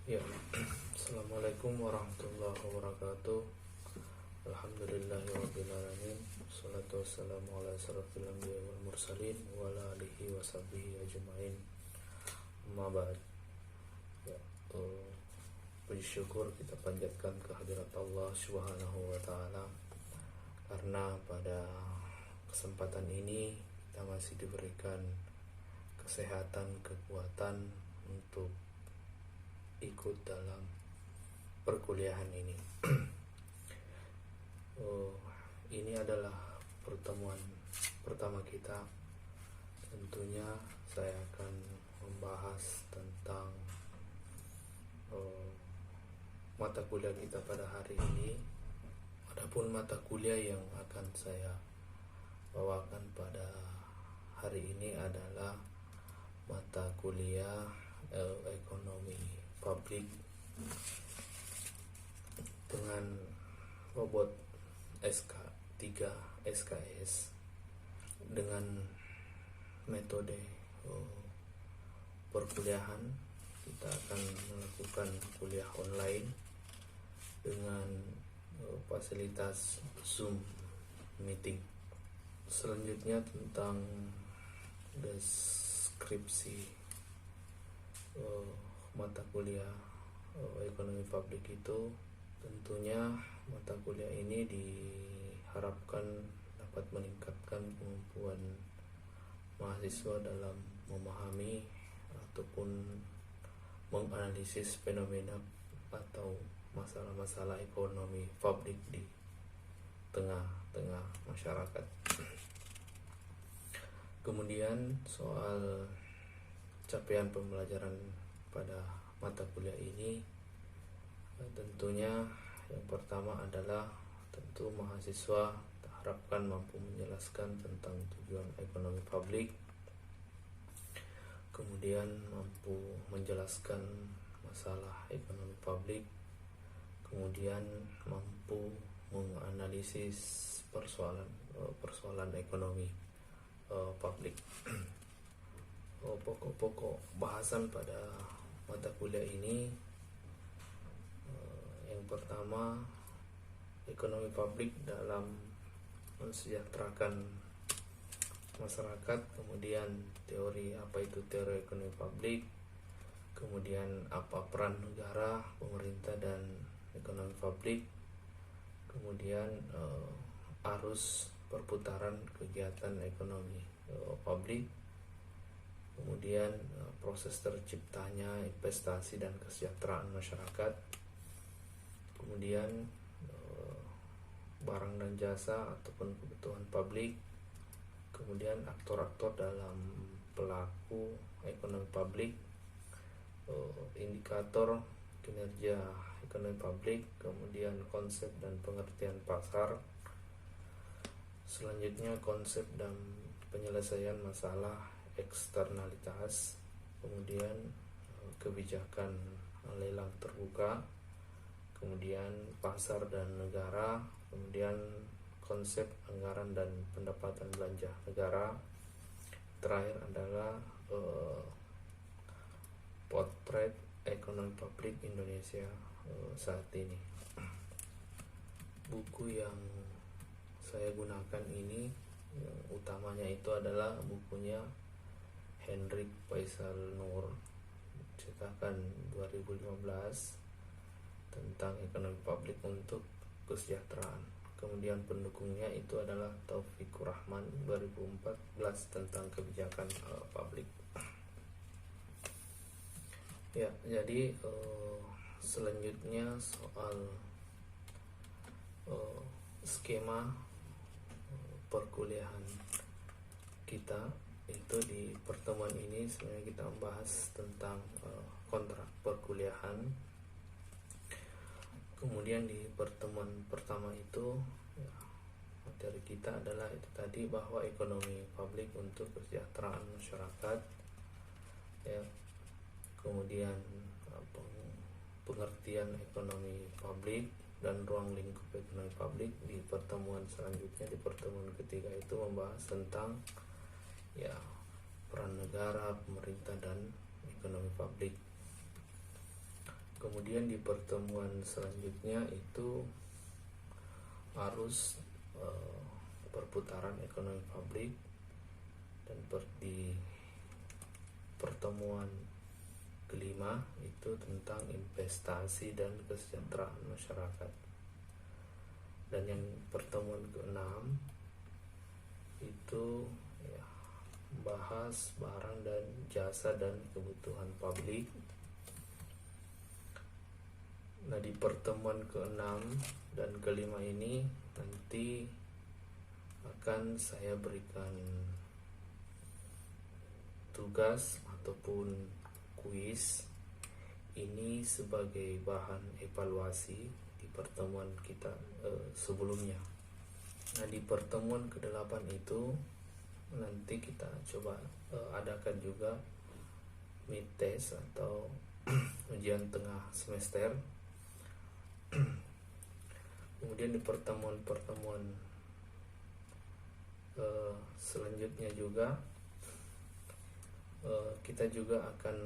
Ya, Assalamualaikum warahmatullahi wabarakatuh. Alhamdulillahirrabbilalamin. Salatu wassalamu ala asrafil anbiya wal mursalin wa ala alihi wa sahbihi ajma'in. Amma ba'd. Ya, puji syukur kita panjatkan kehadirat Allah Subhanahu wa taala karena pada kesempatan ini kita masih diberikan kesehatan, kekuatan untuk ikut dalam perkuliahan ini. Ini adalah pertemuan pertama kita. Tentunya saya akan membahas tentang mata kuliah kita pada hari ini. Adapun mata kuliah yang akan saya bawakan pada hari ini adalah mata kuliah ekonomi publik dengan bobot SK3 SKS dengan metode perkuliahan. Kita akan melakukan kuliah online dengan fasilitas Zoom meeting. Selanjutnya tentang deskripsi mata kuliah ekonomi publik itu, tentunya mata kuliah ini diharapkan dapat meningkatkan kemampuan mahasiswa dalam memahami ataupun menganalisis fenomena atau masalah-masalah ekonomi publik di tengah-tengah masyarakat. Kemudian soal capaian pembelajaran pada mata kuliah ini, tentunya yang pertama adalah tentu mahasiswa diharapkan mampu menjelaskan tentang tujuan ekonomi publik, kemudian mampu menjelaskan masalah ekonomi publik, kemudian mampu menganalisis persoalan ekonomi publik. Pokok-pokok bahasan pada mata kuliah ini, yang pertama, ekonomi publik dalam mensejahterakan masyarakat, kemudian teori apa itu teori ekonomi publik, kemudian apa peran negara, pemerintah dan ekonomi publik, kemudian arus perputaran kegiatan ekonomi publik, kemudian proses terciptanya investasi dan kesejahteraan masyarakat, kemudian barang dan jasa ataupun kebutuhan publik, kemudian aktor-aktor dalam pelaku ekonomi publik, indikator kinerja ekonomi publik, kemudian konsep dan pengertian pasar, selanjutnya konsep dan penyelesaian masalah eksternalitas, kemudian kebijakan lelang terbuka, kemudian pasar dan negara, kemudian konsep anggaran dan pendapatan belanja negara, terakhir adalah potret ekonomi publik Indonesia saat ini. Buku yang saya gunakan ini yang utamanya itu adalah bukunya Hendrik Faisal Nur, cetakan 2015, tentang ekonomi publik untuk kesejahteraan. Kemudian pendukungnya itu adalah Taufikur Rahman 2014 tentang kebijakan publik. Ya, jadi selanjutnya soal skema perkuliahan kita itu, di pertemuan ini sebenarnya kita membahas tentang kontrak perkuliahan. Kemudian di pertemuan pertama itu ya, materi kita adalah itu tadi, bahwa ekonomi publik untuk kesejahteraan masyarakat ya, kemudian pengertian ekonomi publik dan ruang lingkup ekonomi publik. Di pertemuan selanjutnya, di pertemuan ketiga itu membahas tentang ya peran negara, pemerintah dan ekonomi publik. Kemudian di pertemuan selanjutnya itu harus perputaran ekonomi publik, dan di pertemuan kelima itu tentang investasi dan kesejahteraan masyarakat. Dan yang pertemuan keenam itu ya, bahas barang dan jasa dan kebutuhan publik. Nah, di pertemuan keenam dan kelima ini nanti akan saya berikan tugas ataupun kuis ini sebagai bahan evaluasi di pertemuan kita sebelumnya. Nah, di pertemuan ke-8 itu nanti kita coba adakan juga mid test atau ujian tengah semester. Kemudian di pertemuan-pertemuan selanjutnya juga kita juga akan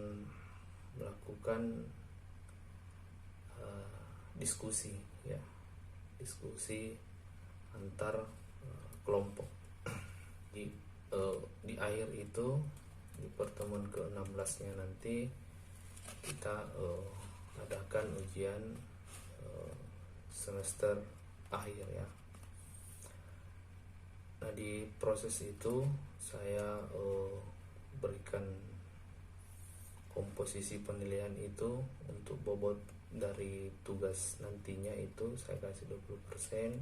melakukan diskusi antar kelompok. Di akhir itu, di pertemuan ke-16-nya nanti kita adakan ujian semester akhir ya. Nah, di proses itu saya berikan komposisi penilaian itu untuk bobot dari tugas nantinya itu saya kasih 20%,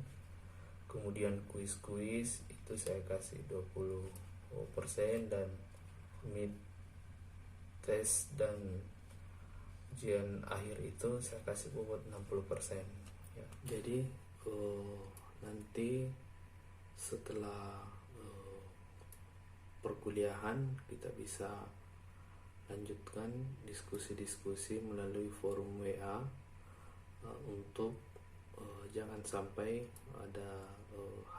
kemudian kuis-kuis itu saya kasih 20%, dan mid test dan ujian akhir itu saya kasih bobot 60% ya. Jadi nanti setelah perkuliahan kita bisa lanjutkan diskusi-diskusi melalui forum WA untuk jangan sampai ada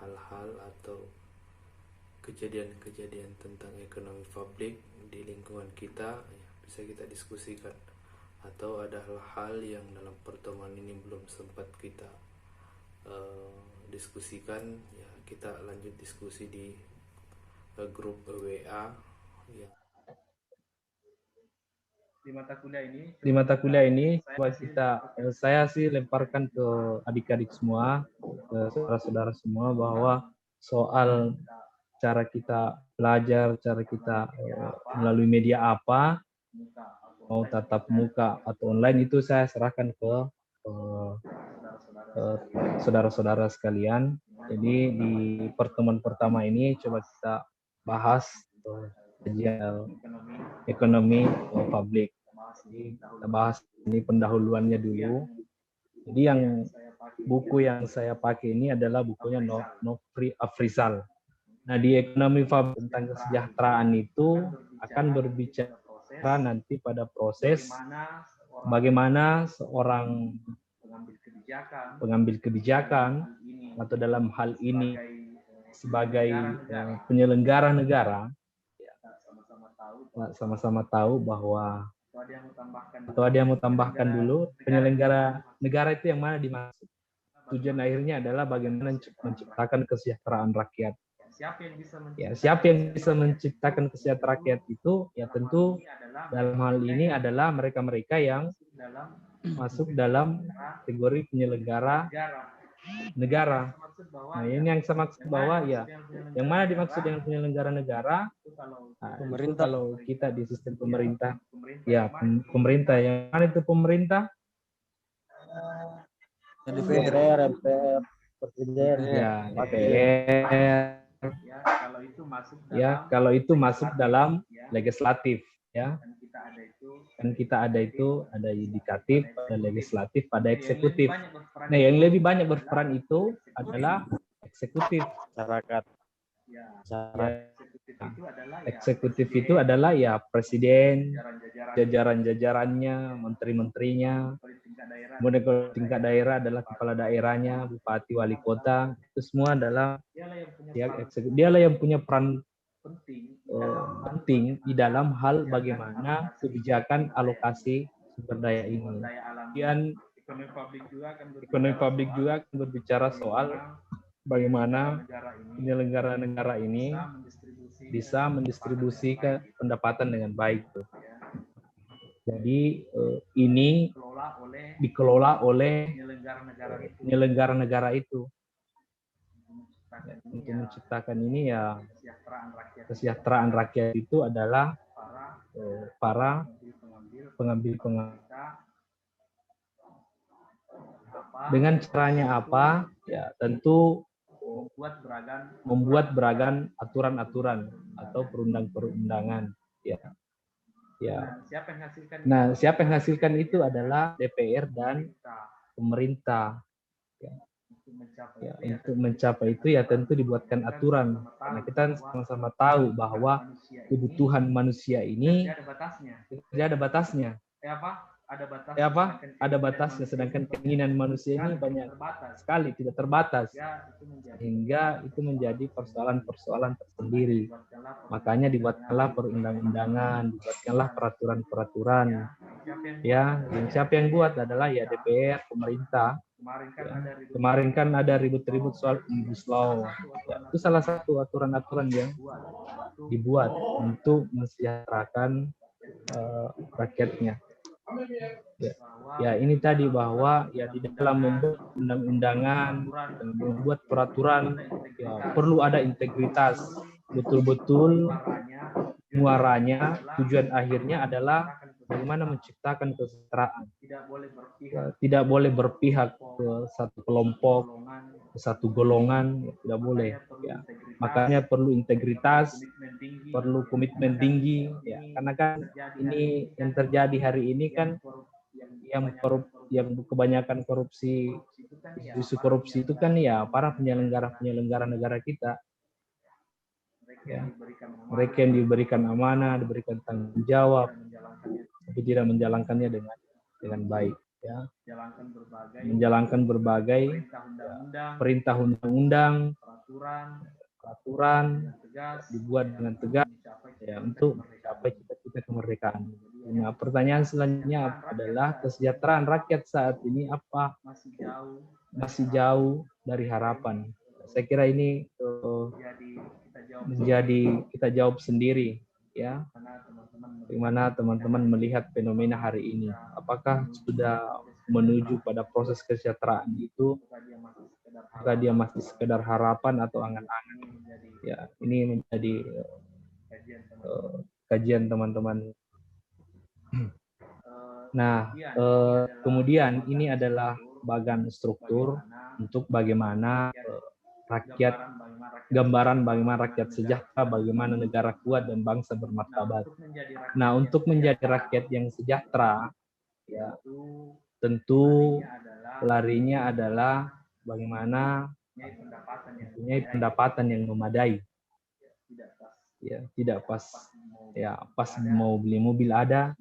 hal-hal atau kejadian-kejadian tentang ekonomi publik di lingkungan kita bisa kita diskusikan, atau ada hal-hal yang dalam pertemuan ini belum sempat kita diskusikan ya, kita lanjut diskusi di grup WA ya. Di mata kuliah ini coba saya sih lemparkan ke adik-adik semua, ke saudara-saudara semua, bahwa soal cara kita belajar, cara kita melalui media apa, mau tatap muka atau online, itu saya serahkan ke saudara-saudara sekalian. Jadi di pertemuan pertama ini coba kita bahas ekonomi publik. Jadi kita bahas ini pendahuluannya dulu. Jadi yang buku yang saya pakai ini adalah bukunya Nofri Afrizal. Nah, di ekonomi publik tentang kesejahteraan itu akan berbicara nanti pada proses bagaimana seorang pengambil kebijakan atau dalam hal ini sebagai penyelenggara negara sama-sama tahu bahwa, atau ada yang mau tambahkan dulu, penyelenggara negara itu yang mana dimaksud. Tujuan akhirnya adalah bagaimana menciptakan kesejahteraan rakyat. Ya, siapa yang bisa menciptakan kesejahteraan rakyat itu? Ya tentu dalam hal ini adalah mereka-mereka yang masuk dalam kategori penyelenggara negara. Nah, ini yang saya maksud bahwa ya, yang mana dimaksud dengan penyelenggara negara? Nah, pemerintah. Kalau kita di sistem pemerintah, ya pemerintah, yang mana itu pemerintah? DPR, MPR, Presiden, ya DPR. Ya, kalau itu masuk dalam legislatif, ya. Kan kita ada yudikatif, ada legislatif, ada eksekutif. Nah, yang lebih banyak berperan itu adalah eksekutif. masyarakat. Eksekutif itu adalah ya presiden, jajaran-jajarannya, menteri-menterinya. Kemudian kalau tingkat daerah adalah kepala daerahnya, bupati, wali kota. Itu semua adalah pihak eksekutif. Dialah yang punya peran penting di dalam hal bagaimana kebijakan alokasi sumber daya ini. daya alam. Kemudian Ekonomi publik juga akan berbicara soal bagaimana negara penyelenggara negara ini bisa mendistribusikan pendapatan dengan baik. Jadi ini dikelola oleh penyelenggara negara itu. Untuk menciptakan ini ya kesejahteraan rakyat itu adalah para pengambil dengan caranya apa? Ya tentu membuat beragam aturan-aturan atau perundang-perundangan. Ya. Nah, siapa yang menghasilkan itu adalah DPR dan pemerintah. Ya, untuk mencapai itu ya tentu dibuatkan aturan. Karena kita sama-sama tahu bahwa kebutuhan manusia ini tidak ada batasnya. Ada batasnya, sedangkan keinginan manusia ini banyak sekali, tidak terbatas. Sehingga itu menjadi persoalan-persoalan tersendiri. Makanya dibuatkanlah perundang-undangan, dibuatkanlah peraturan-peraturan. Ya, yang siapa yang buat adalah ya DPR, pemerintah. Ya. Kemarin kan ada ribut-ribut soal Omnibus Law. Ya, itu salah satu aturan-aturan yang dibuat untuk mensejahterakan rakyatnya. Ya, ini tadi bahwa ya di dalam membuat undang-undangan, membuat peraturan, ya, perlu ada integritas. Betul-betul muaranya, tujuan akhirnya adalah bagaimana menciptakan kesejahteraan. Ya, tidak boleh berpihak ke satu kelompok, ke satu golongan, ya, tidak boleh. Ya. Makanya perlu integritas, perlu komitmen tinggi. Ya. Karena kan ini yang terjadi hari ini kan yang kebanyakan korupsi, isu korupsi itu kan ya para penyelenggara negara kita. Ya. Mereka yang diberikan amanah, diberikan tanggung jawab, tapi tidak menjalankannya dengan baik. Ya. Menjalankan berbagai perintah undang-undang, peraturan dibuat dengan tegas ya untuk mencapai cita-cita kemerdekaan. Nah, pertanyaan selanjutnya adalah kesejahteraan rakyat saat ini apa? Masih jauh dari harapan. Saya kira ini menjadi kita jawab sendiri, ya. Bagaimana teman-teman melihat fenomena hari ini? Apakah sudah menuju pada proses kesejahteraan itu? Apakah dia masih sekedar harapan atau angan-angan? Ya, ini menjadi kajian teman-teman. Nah, kemudian ini adalah bagan struktur untuk bagaimana rakyat, gambaran bagaimana rakyat sejahtera, bagaimana negara kuat dan bangsa bermartabat. Nah, untuk menjadi rakyat yang sejahtera, ya tentu larinya adalah bagaimana mempunyai pendapatan yang memadai. Ya, tidak pas mau beli mobil ada,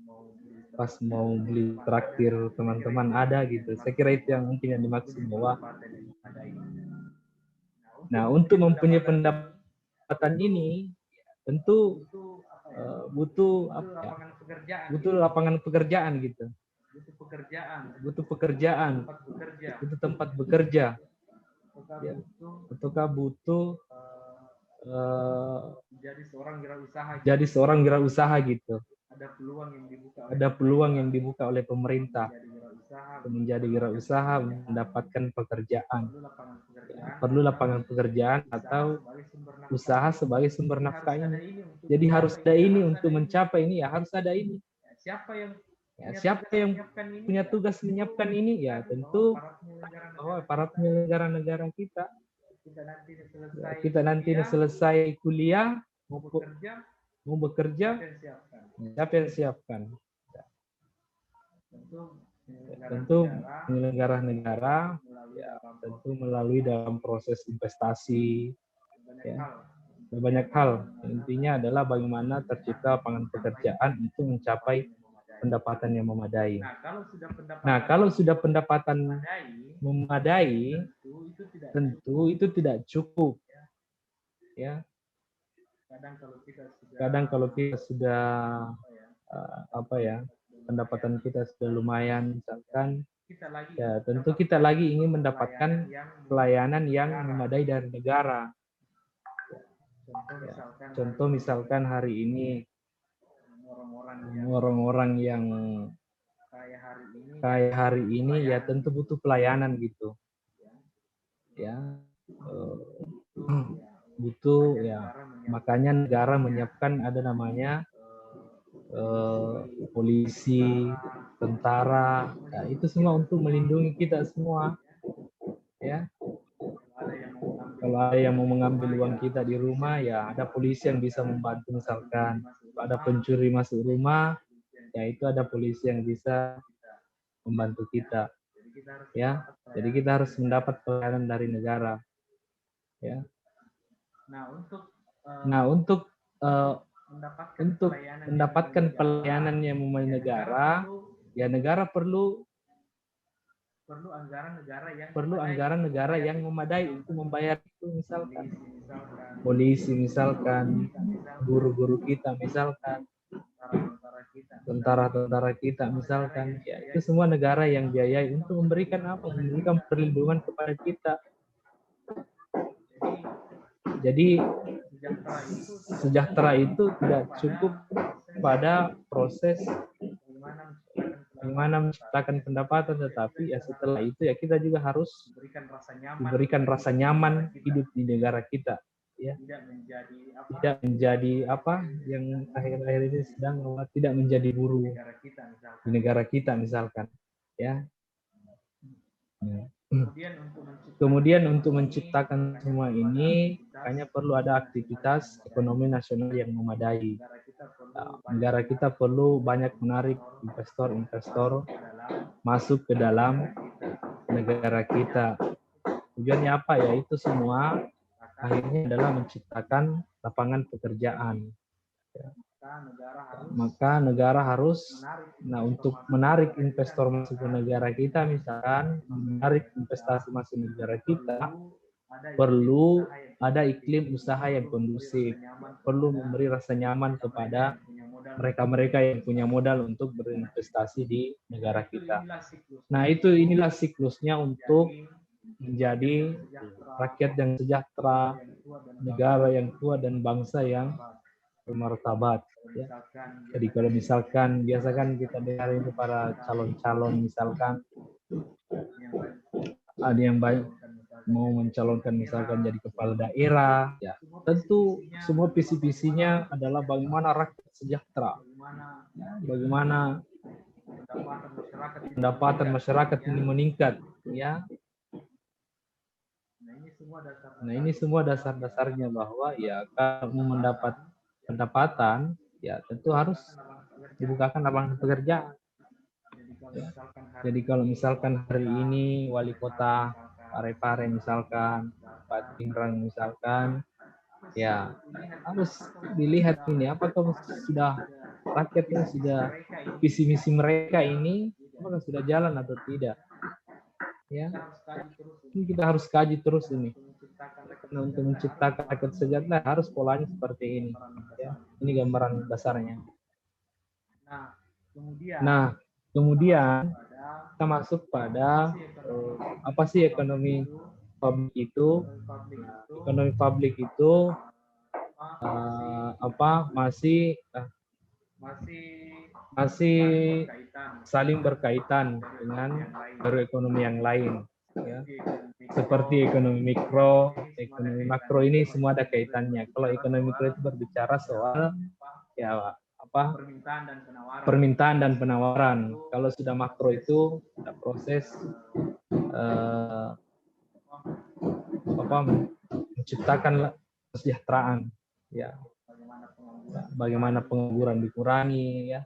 pas mau beli traktir teman-teman ada gitu. Saya kira itu yang mungkin yang dimaksud bahwa nah, untuk mempunyai pendapatan ini tentu butuh lapangan pekerjaan gitu. Butuh pekerjaan, butuh tempat bekerja. Ya. Ataukah butuh jadi seorang wirausaha gitu. Ada peluang yang dibuka oleh pemerintah menjadi wirausaha, mendapatkan pekerjaan. Perlu lapangan pekerjaan atau usaha sebagai sumber nafkah ini. Jadi harus ada ini untuk mencapai ini ya harus ada ini. Siapa yang punya tugas menyiapkan ini ya tentu para penyelenggara negara kita. Kita nanti selesai kuliah mau bekerja, siapa yang siapkan? Tentu penyelenggara negara ya, tentu melalui dalam proses investasi ya, banyak hal. Intinya adalah bagaimana tercipta lapangan pekerjaan untuk mencapai pendapatan yang memadai. Nah, kalau sudah pendapatan memadai, tentu itu tidak cukup. Ya. Kadang kalau kita sudah pendapatan kita sudah lumayan misalkan, ya tentu kita lagi ingin mendapatkan pelayanan yang memadai dari negara. Ya, contoh misalkan hari ini orang-orang yang kayak hari ini ya tentu butuh pelayanan gitu. Ya, butuh ya, makanya negara menyiapkan ada namanya polisi, tentara, ya, itu semua untuk melindungi kita semua, ya. Kalau ada yang mau mengambil uang kita di rumah, ya ada polisi yang bisa membantu misalkan. Kalau ada pencuri masuk rumah, ya itu ada polisi yang bisa membantu kita, ya. Jadi kita harus mendapat pelayanan dari negara, ya. Nah untuk mendapatkan pelayanan yang memadai negara, ya negara perlu anggaran negara yang memadai untuk membayar itu, misalkan polisi, misalkan guru-guru kita, misalkan tentara-tentara kita, misalkan, ya itu semua negara yang biayai untuk memberikan apa? Memberikan perlindungan kepada kita. Jadi sejahtera itu tidak cukup pada proses bagaimana menciptakan pendapatan, tetapi ya setelah itu ya kita juga harus diberikan rasa nyaman hidup di negara kita, ya. Tidak menjadi apa yang akhir-akhir ini sedang tidak menjadi buruh di negara kita misalkan, ya. Kemudian untuk menciptakan semua ini hanya perlu ada aktivitas ekonomi nasional yang memadai. Negara kita perlu banyak menarik investor-investor masuk ke dalam negara kita. Tujuannya apa ya? Itu semua akhirnya adalah menciptakan lapangan pekerjaan. Maka negara harus, nah untuk menarik investor masuk ke negara kita, misalkan menarik investasi masuk ke negara kita, perlu ada iklim usaha yang kondusif, perlu memberi rasa nyaman kepada mereka-mereka yang punya modal untuk berinvestasi di negara kita. Nah inilah siklusnya untuk menjadi rakyat yang sejahtera, negara yang kuat, dan bangsa yang bermartabat. Ya. Jadi kalau misalkan biasa kan kita dengar ini para calon-calon, misalkan ada yang banyak mau mencalonkan misalkan jadi kepala daerah, ya tentu semua visi-visinya adalah bagaimana rakyat sejahtera, bagaimana pendapatan masyarakat ini meningkat, ya. Nah ini semua dasar-dasarnya bahwa ya kalau mau mendapat pendapatan, ya tentu harus dibukakan lapangan pekerjaan. Ya. Jadi kalau misalkan hari ini wali kota Parepare misalkan, Pak Tingrang misalkan, ya harus dilihat ini apakah sudah rakyatnya sudah visi misi mereka ini apakah sudah jalan atau tidak. Ya, ini kita harus kaji terus ini. Nah, untuk menciptakan rakyat sejahtera harus polanya seperti ini. Ya, ini gambaran dasarnya. Nah, kemudian kita masuk pada apa sih ekonomi publik itu? Ekonomi publik itu masih saling berkaitan dengan ekonomi yang lain, ya. Seperti ekonomi mikro, ekonomi makro, ini semua ada kaitannya. Kalau ekonomi mikro itu berbicara soal ya apa permintaan dan penawaran. Kalau sudah makro itu ada proses menciptakan kesejahteraan, ya. Bagaimana pengangguran dikurangi, ya.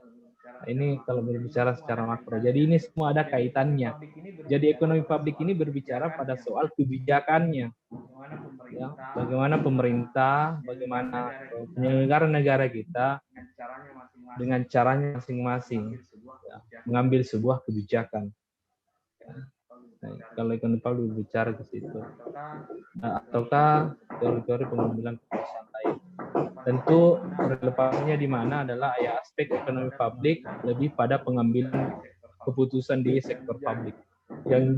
Nah, ini kalau berbicara secara makro. Jadi ini semua ada kaitannya. Jadi ekonomi publik ini berbicara pada soal kebijakannya, ya. Bagaimana pemerintah, bagaimana penyelenggara negara kita dengan caranya masing-masing, ya, mengambil sebuah kebijakan. Nah, kalau ekonomi publik berbicara ke situ, nah, ataukah teori-teori pengambilan keputusan lain. tentu relevansinya di mana adalah ya aspek ekonomi publik lebih pada pengambilan keputusan di sektor publik yang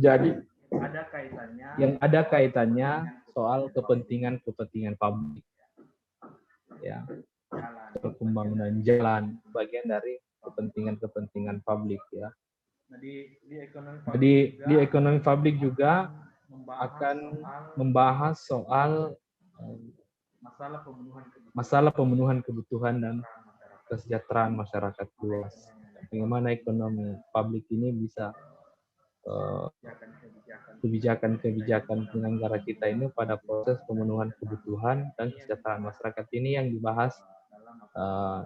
ada kaitannya soal kepentingan publik, ya, pembangunan jalan bagian dari kepentingan publik, ya. Jadi di ekonomi publik juga akan membahas soal masalah pemenuhan kebutuhan dan kesejahteraan masyarakat luas. Bagaimana ekonomi publik ini bisa kebijakan penyelenggara kita ini pada proses pemenuhan kebutuhan dan kesejahteraan masyarakat ini yang dibahas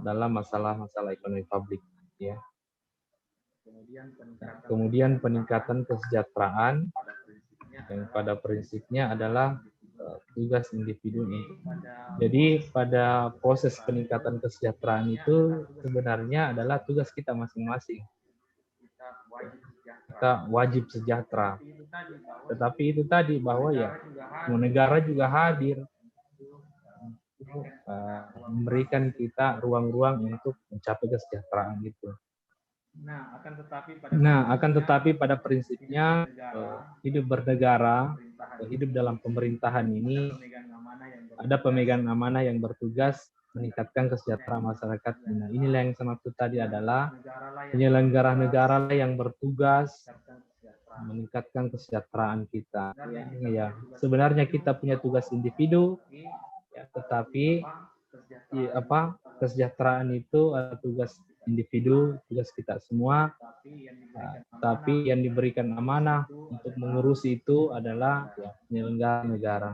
dalam masalah-masalah ekonomi publik, ya. Kemudian peningkatan kesejahteraan yang pada prinsipnya adalah tugas individu. Jadi pada proses peningkatan kesejahteraan itu sebenarnya adalah tugas kita masing-masing. Kita wajib sejahtera. Tetapi itu tadi bahwa ya negara juga hadir memberikan kita ruang-ruang untuk mencapai kesejahteraan itu. Nah, akan tetapi pada prinsipnya hidup bernegara, hidup dalam pemerintahan ini ada pemegang amanah yang bertugas meningkatkan kesejahteraan masyarakat. Nah, inilah yang saya maksud tadi adalah penyelenggara negara yang bertugas meningkatkan kesejahteraan kita. Ya, sebenarnya kita punya tugas individu, ya, tetapi kesejahteraan itu adalah tugas individu, tugas kita semua. Tapi yang diberikan amanah untuk mengurusi itu adalah ya, penyelenggara negara.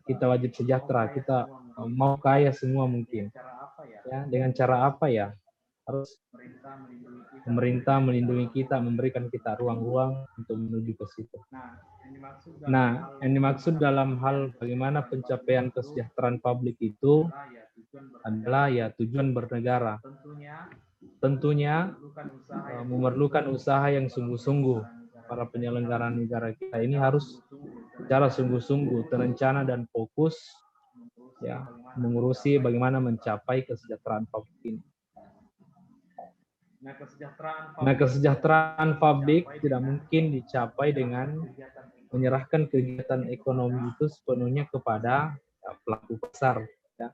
Kita wajib sejahtera, kita mau kaya semua mungkin. Ya, dengan cara apa ya? Harus pemerintah melindungi kita, memberikan kita ruang-ruang untuk menuju ke situ. Nah, yang dimaksud dalam hal bagaimana pencapaian kesejahteraan publik itu adalah ya tujuan bernegara. Tentunya memerlukan usaha yang sungguh-sungguh. Para penyelenggara negara kita ini harus secara sungguh-sungguh, terencana dan fokus ya mengurusi bagaimana mencapai kesejahteraan publik ini. Nah, kesejahteraan publik tidak mungkin dicapai dengan menyerahkan kegiatan ekonomi itu sepenuhnya kepada pelaku pasar, ya.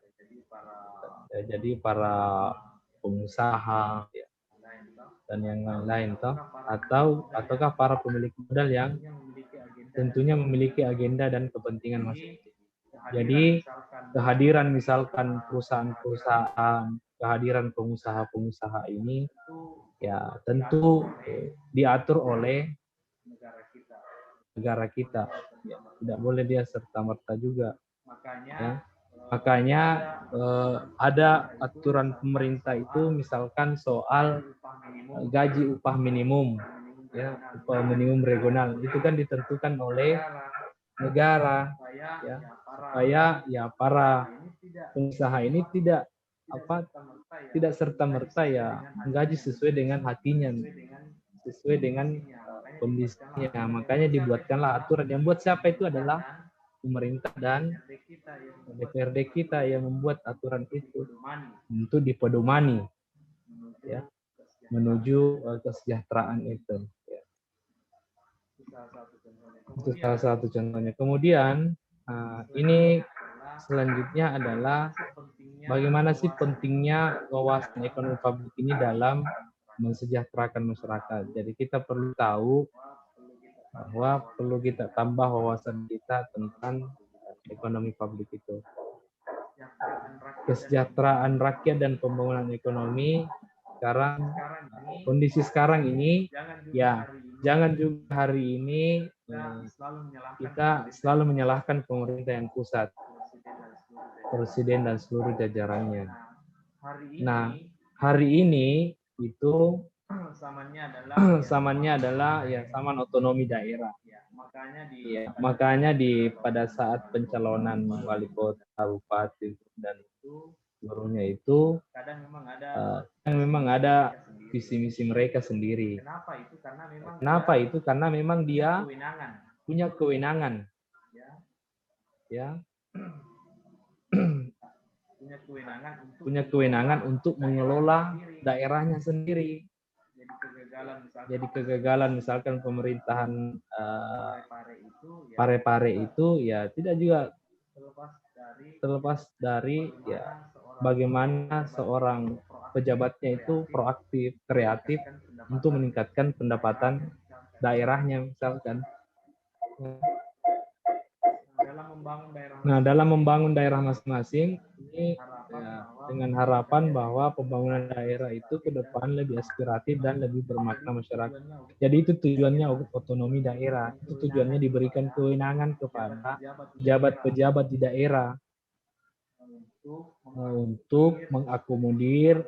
Jadi para pengusaha ya, dan yang lain-lain ataukah para pemilik modal yang tentunya memiliki agenda dan kepentingan masing-masing. Jadi kehadiran misalkan perusahaan-perusahaan, kehadiran pengusaha-pengusaha ini ya tentu diatur oleh negara kita. Ya, tidak boleh dia serta-merta juga. Makanya ada aturan pemerintah itu misalkan soal gaji upah minimum, ya, upah minimum regional itu kan ditentukan oleh negara, ya, supaya ya para pengusaha ini tidak serta-merta ya menggaji sesuai dengan hatinya, sesuai dengan kondisinya. Makanya dibuatkanlah aturan. Yang buat siapa itu adalah pemerintah dan DPRD kita yang membuat aturan itu untuk dipedomani ya menuju kesejahteraan itu. Ya. Itu salah satu contohnya. Kemudian ini selanjutnya adalah bagaimana sih pentingnya wawasan ekonomi publik ini dalam mensejahterakan masyarakat. Jadi kita perlu tahu bahwa perlu kita tambah wawasan kita tentang ekonomi publik itu. Kesejahteraan rakyat dan pembangunan ekonomi sekarang, kondisi sekarang ini, ya jangan juga hari ini kita selalu menyalahkan pemerintah yang pusat, presiden dan seluruh jajarannya. Nah, hari ini itu samannya adalah ya saman otonomi daerah. Ya, makanya pada saat pencalonan wali kota, bupati dan seluruhnya itu memang ada visi misi mereka sendiri. Kenapa itu? Karena memang dia punya kewenangan. Ya. punya kewenangan untuk mengelola daerahnya sendiri. Jadi kegagalan misalkan pemerintahan Pare-Pare itu ya tidak juga terlepas dari ya bagaimana seorang pejabatnya itu proaktif, kreatif untuk meningkatkan pendapatan daerahnya misalkan. Nah, dalam membangun daerah masing-masing ini ya, dengan harapan bahwa pembangunan daerah itu ke depan lebih aspiratif dan lebih bermakna masyarakat. Jadi itu tujuannya otonomi daerah. Itu tujuannya diberikan kewenangan kepada pejabat-pejabat di daerah untuk mengakomodir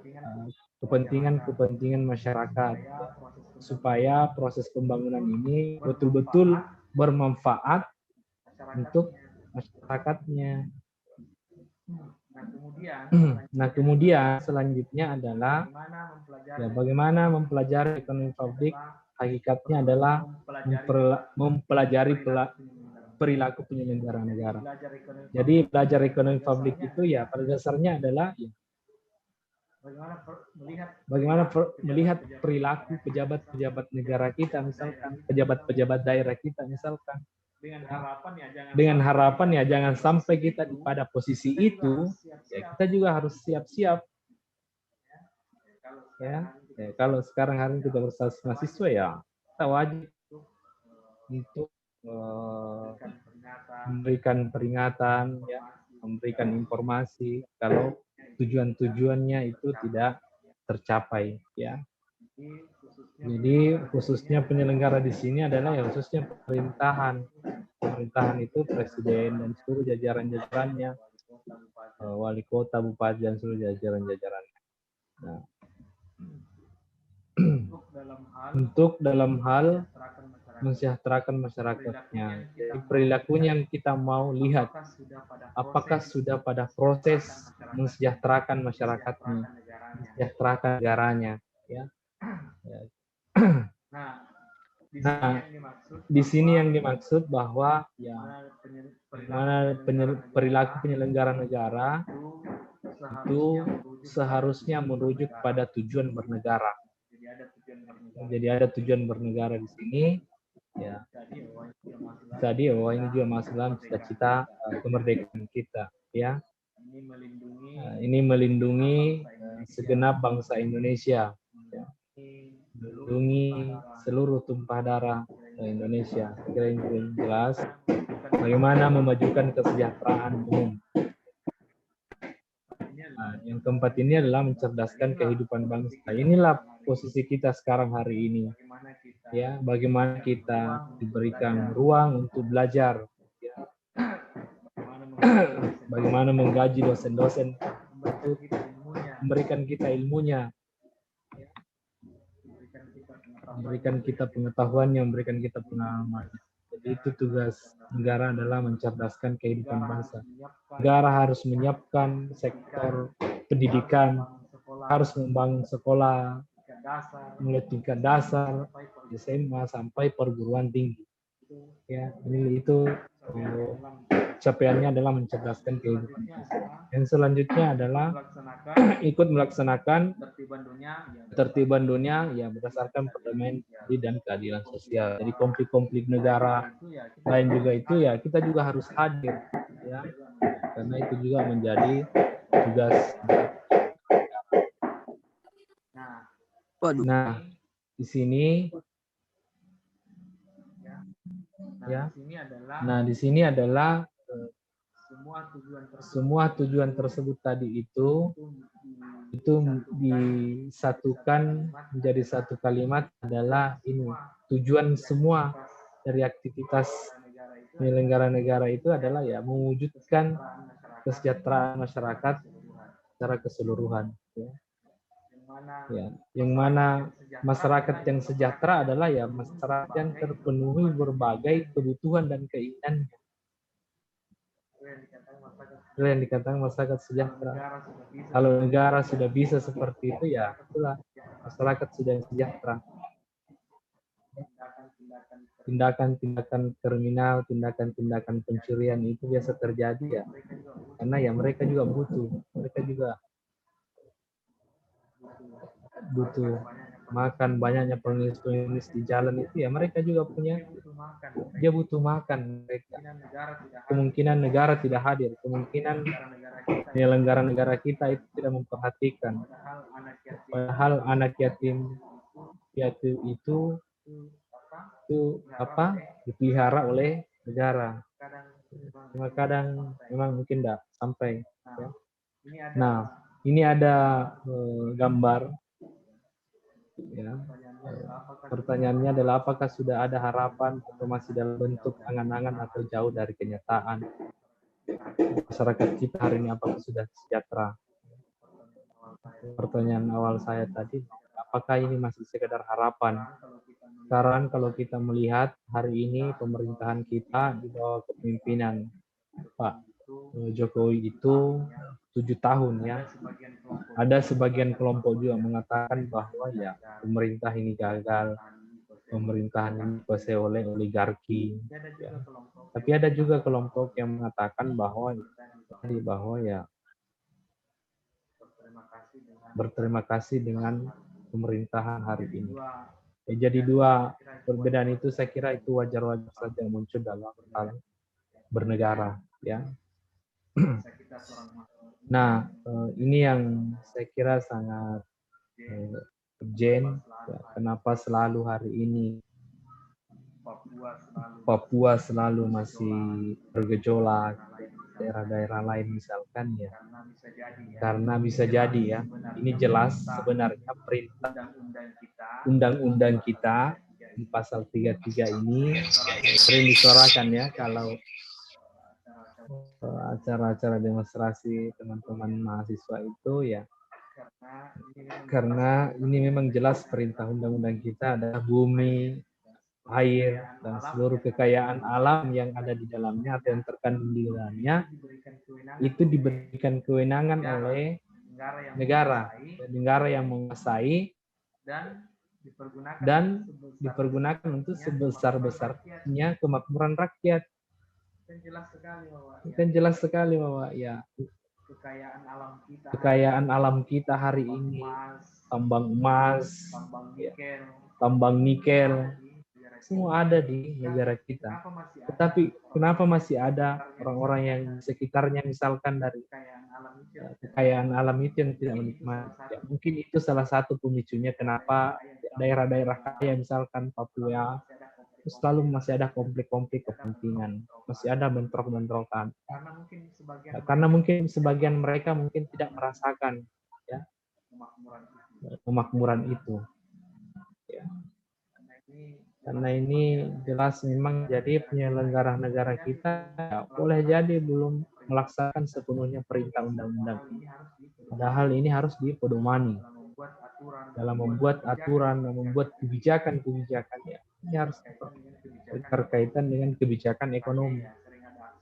kepentingan masyarakat supaya proses pembangunan ini betul-betul bermanfaat untuk masyarakatnya. Nah, kemudian selanjutnya adalah ya, bagaimana mempelajari ekonomi publik. Hakikatnya adalah mempelajari perilaku penyelenggara negara. Jadi belajar ekonomi publik itu ya pada dasarnya adalah ya, bagaimana melihat perilaku pejabat-pejabat negara kita, misalkan pejabat-pejabat daerah kita misalkan. Dengan harapan ya jangan sampai kita pada posisi itu, ya kita juga harus siap-siap. Ya, kalau sekarang hari ini kita berstatus mahasiswa ya kita wajib untuk memberikan peringatan, ya, memberikan informasi kalau tujuan-tujuannya itu tidak tercapai, ya. Jadi khususnya penyelenggara di sini adalah ya khususnya pemerintahan. Pemerintahan itu presiden dan seluruh jajaran-jajarannya, wali kota, bupati dan seluruh jajaran-jajarannya. Nah, untuk dalam hal mensejahterakan masyarakatnya. Jadi perilakunya yang kita mau lihat, apakah sudah pada proses mensejahterakan masyarakatnya, mensejahterakan negaranya, ya. Nah, di sini yang dimaksud bahwa ya mana perilaku penyelenggara negara itu seharusnya merujuk pada tujuan bernegara. Jadi ada tujuan bernegara di sini. Ya. Tadi oh ini juga masuk dalam cita-cita kemerdekaan kita, ya. Ini melindungi segenap bangsa Indonesia. Ya. Melindungi seluruh tumpah darah Indonesia. Kira ini jelas bagaimana memajukan kesejahteraan umum. Nah, yang keempat ini adalah mencerdaskan kehidupan bangsa. Inilah posisi kita sekarang hari ini. Ya, bagaimana kita diberikan ruang untuk belajar. Ya. Bagaimana menggaji dosen-dosen untuk memberikan kita ilmunya. Memberikan kita pengetahuannya, memberikan kita pengalaman. Jadi itu tugas negara adalah mencerdaskan kehidupan bangsa. Negara harus menyiapkan sektor pendidikan, harus membangun sekolah, mulai tingkat dasar, SMA sampai perguruan tinggi. Ya, ini itu capaiannya adalah mencerdaskan kehidupan bangsa. Yang selanjutnya adalah ikut melaksanakan ketertiban dunia ya berdasarkan perdamaian dan keadilan sosial. Jadi konflik-konflik negara lain juga itu ya kita juga harus hadir, ya, karena itu juga menjadi tugas. Nah, di sini ya. Nah, di sini adalah semua tujuan tersebut tadi itu disatukan menjadi satu kalimat adalah ini. Tujuan semua dari aktivitas penyelenggara negara itu adalah ya mewujudkan kesejahteraan masyarakat secara keseluruhan. Ya, yang mana masyarakat yang sejahtera adalah ya masyarakat yang terpenuhi berbagai kebutuhan dan keinginannya. Itu yang dikatakan masyarakat sejahtera. Kalau negara sudah bisa seperti itu ya itulah masyarakat sudah sejahtera. tindakan-tindakan kriminal, tindakan-tindakan pencurian itu biasa terjadi ya. Karena ya mereka juga mereka juga butuh makan. Banyaknya pengemis-pengemis di jalan itu ya mereka juga dia butuh makan mereka. Kemungkinan negara tidak hadir, kemungkinan penyelenggara negara kita itu tidak memperhatikan. Padahal anak yatim itu dipelihara oleh negara. Cuma kadang memang mungkin tidak sampai. Ya. Nah, ini ada gambar. Ya. Pertanyaannya adalah apakah sudah ada harapan atau masih dalam bentuk angan-angan atau jauh dari kenyataan? Masyarakat kita hari ini apakah sudah sejahtera? Pertanyaan awal saya tadi, apakah ini masih sekedar harapan? Sekarang kalau kita melihat hari ini pemerintahan kita di bawah kepemimpinan Pak Jokowi itu 7 tahun ya. Ada sebagian kelompok juga mengatakan bahwa ya pemerintah ini gagal, pemerintahan ini dikuasai oleh oligarki. Ya. Tapi ada juga kelompok yang mengatakan bahwa ya berterima kasih dengan pemerintahan hari ini. Ya, jadi dua perbedaan itu saya kira itu wajar-wajar saja muncul dalam hal bernegara ya. Nah, ini yang saya kira sangat urgent. Ya, kenapa selalu hari ini Papua selalu masih bergejolak, daerah-daerah lain misalkan ya. Karena bisa jadi ya, ini jelas sebenarnya perintah undang-undang kita di pasal 33 ini sering disuarakan ya kalau acara-acara demonstrasi teman-teman mahasiswa itu ya, karena ini memang jelas perintah undang-undang kita adalah bumi, air, dan seluruh kekayaan alam yang ada di dalamnya atau yang terkandung di dalamnya itu diberikan kewenangan oleh negara yang menguasai dan dipergunakan untuk sebesar-besarnya kemakmuran rakyat. Kan jelas sekali bahwa ya kekayaan alam kita hari ini, tambang emas, tambang nikel, semua ada di negara kita. Tetapi kenapa masih ada orang-orang yang sekitarnya misalkan dari kekayaan alam itu yang tidak menikmati? Ya, mungkin itu salah satu pemicunya kenapa daerah-daerah kaya misalkan Papua itu selalu masih ada konflik-konflik kepentingan, masih ada bentrok-bentrokan. Ya, karena mungkin sebagian mereka mungkin tidak merasakan ya kemakmuran itu. Ya. Karena ini jelas memang jadi penyelenggara negara kita ya, boleh jadi belum melaksanakan sepenuhnya perintah undang-undang ini. Padahal ini harus dipedomani dalam membuat aturan, membuat kebijakan-kebijakan ya. Ini harus berkaitan dengan kebijakan ekonomi.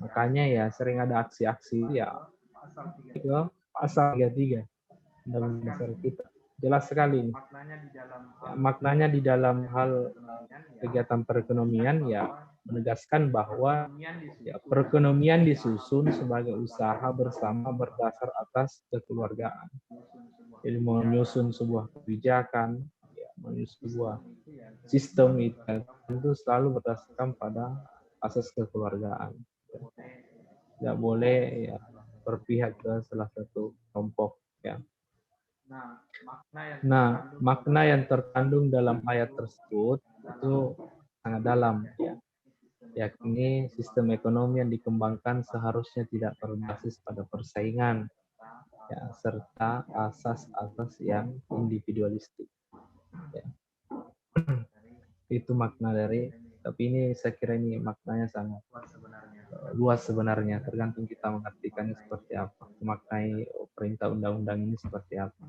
Makanya ya sering ada aksi-aksi ya itu pasal 33 Undang-Undang Dasar kita. Jelas sekali ini. Ya, maknanya di dalam hal kegiatan perekonomian ya menegaskan bahwa ya, perekonomian disusun sebagai usaha bersama berdasar atas kekeluargaan. Jadi menyusun sebuah kebijakan, ya, menyusun sebuah sistem itu selalu berdasarkan pada asas kekeluargaan. Tidak boleh ya berpihak ke salah satu kelompok ya. Nah, makna yang terkandung dalam ayat tersebut itu sangat dalam ya. Yakni sistem ekonomi yang dikembangkan seharusnya tidak berbasis pada persaingan ya, serta asas-asas yang individualistik. Ya. Itu makna dari, tapi ini saya kira ini maknanya sangat luas sebenarnya, tergantung kita mengartikannya seperti apa, memaknai perintah undang-undang ini seperti apa.